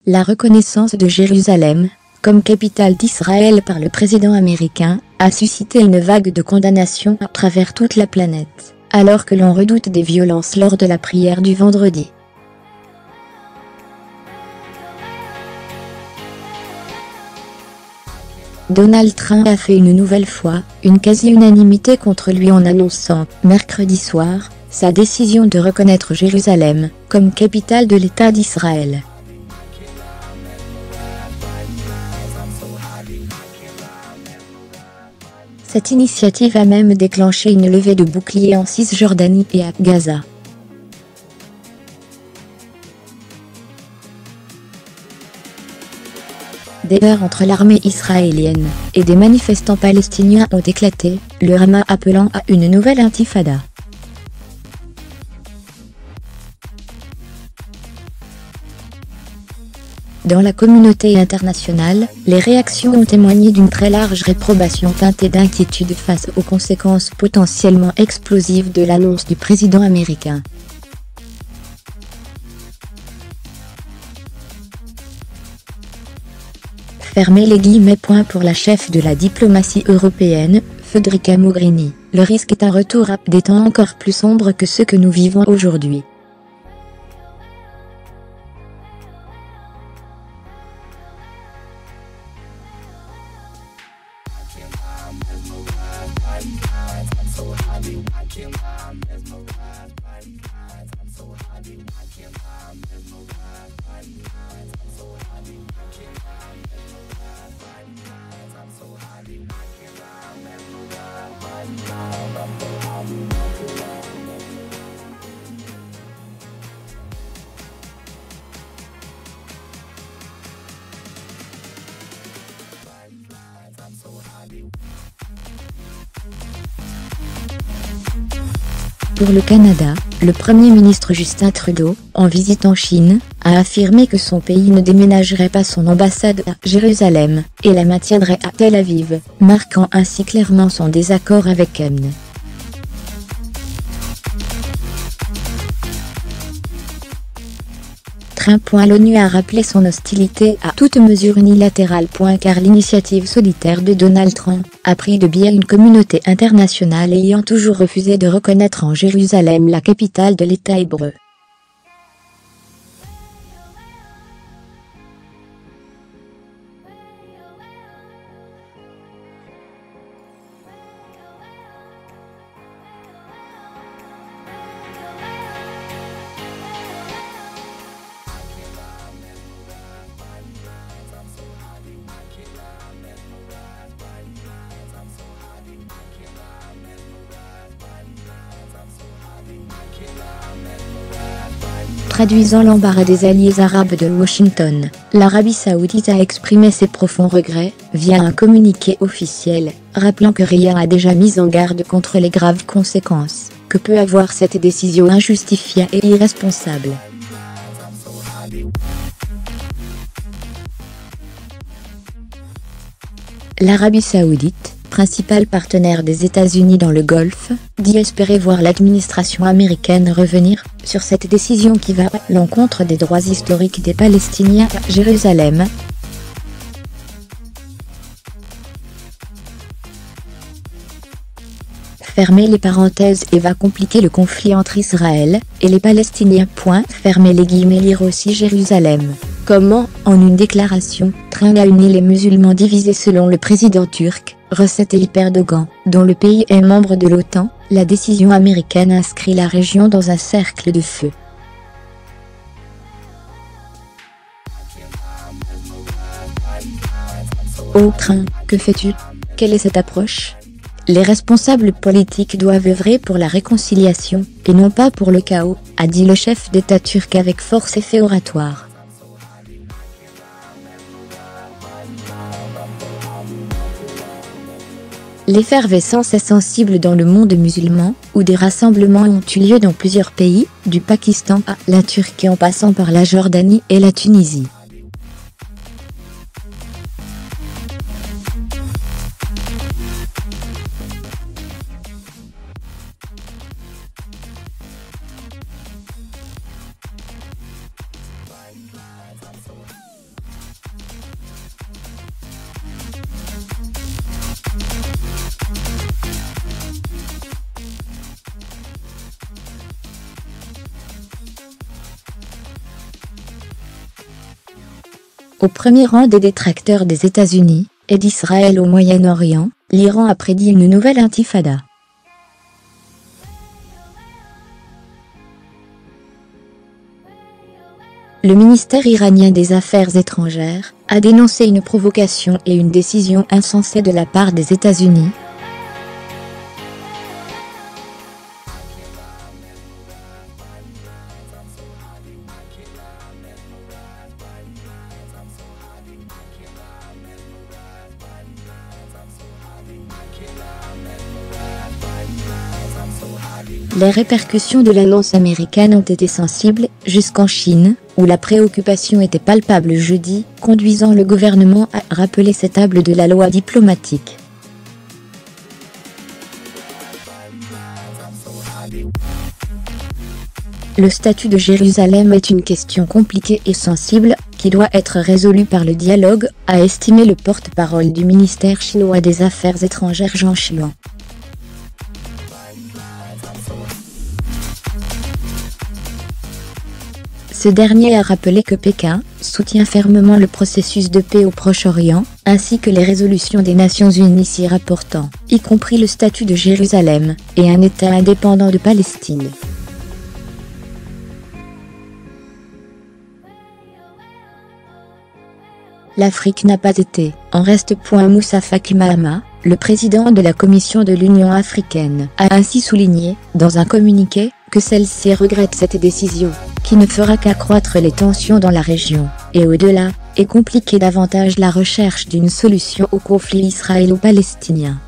La reconnaissance de Jérusalem, comme capitale d'Israël par le président américain, a suscité une vague de condamnation à travers toute la planète, alors que l'on redoute des violences lors de la prière du vendredi. Donald Trump a fait une nouvelle fois une quasi-unanimité contre lui en annonçant, mercredi soir, sa décision de reconnaître Jérusalem comme capitale de l'État d'Israël. Cette initiative a même déclenché une levée de boucliers en Cisjordanie et à Gaza. Des heurts entre l'armée israélienne et des manifestants palestiniens ont éclaté, le Hamas appelant à une nouvelle intifada. Dans la communauté internationale, les réactions ont témoigné d'une très large réprobation teintée d'inquiétude face aux conséquences potentiellement explosives de l'annonce du président américain. Fermez les guillemets. Pour la chef de la diplomatie européenne, Federica Mogherini, le risque est un retour à des temps encore plus sombres que ceux que nous vivons aujourd'hui. Pour le Canada, le Premier ministre Justin Trudeau, en visite en Chine, a affirmé que son pays ne déménagerait pas son ambassade à Jérusalem et la maintiendrait à Tel Aviv, marquant ainsi clairement son désaccord avec Amn. L'ONU a rappelé son hostilité à toute mesure unilatérale. Car l'initiative solitaire de Donald Trump a pris de biais une communauté internationale ayant toujours refusé de reconnaître en Jérusalem la capitale de l'État hébreu. Traduisant l'embarras des alliés arabes de Washington, l'Arabie saoudite a exprimé ses profonds regrets, via un communiqué officiel, rappelant que Riyad a déjà mis en garde contre les graves conséquences que peut avoir cette décision injustifiée et irresponsable. L'Arabie saoudite, principal partenaire des États-Unis dans le Golfe, dit espérer voir l'administration américaine revenir sur cette décision qui va à l'encontre des droits historiques des Palestiniens à Jérusalem. Fermez les parenthèses et va compliquer le conflit entre Israël et les Palestiniens. Fermez les guillemets. Lire aussi Jérusalem. Comment, en une déclaration, Trump a uni les musulmans divisés selon le président turc, Recep Tayyip Erdogan, dont le pays est membre de l'OTAN. La décision américaine inscrit la région dans un cercle de feu. Oh Trump, que fais-tu? Quelle est cette approche? Les responsables politiques doivent œuvrer pour la réconciliation, et non pas pour le chaos, a dit le chef d'État turc avec force et fait oratoire. L'effervescence est sensible dans le monde musulman, où des rassemblements ont eu lieu dans plusieurs pays, du Pakistan à la Turquie en passant par la Jordanie et la Tunisie. Au premier rang des détracteurs des États-Unis et d'Israël au Moyen-Orient, l'Iran a prédit une nouvelle intifada. Le ministère iranien des Affaires étrangères a dénoncé une provocation et une décision insensée de la part des États-Unis. Les répercussions de l'annonce américaine ont été sensibles, jusqu'en Chine, où la préoccupation était palpable jeudi, conduisant le gouvernement à rappeler ces tables de la loi diplomatique. Le statut de Jérusalem est une question compliquée et sensible, qui doit être résolue par le dialogue, a estimé le porte-parole du ministère chinois des Affaires étrangères Zhang Xiluan. Ce dernier a rappelé que Pékin soutient fermement le processus de paix au Proche-Orient, ainsi que les résolutions des Nations Unies s'y rapportant, y compris le statut de Jérusalem, et un État indépendant de Palestine. L'Afrique n'a pas été en reste. Moussa Faki Mahamat, le président de la Commission de l'Union africaine, a ainsi souligné, dans un communiqué, que celle-ci regrette cette décision, qui ne fera qu'accroître les tensions dans la région, et au-delà, et compliquer davantage la recherche d'une solution au conflit israélo-palestinien.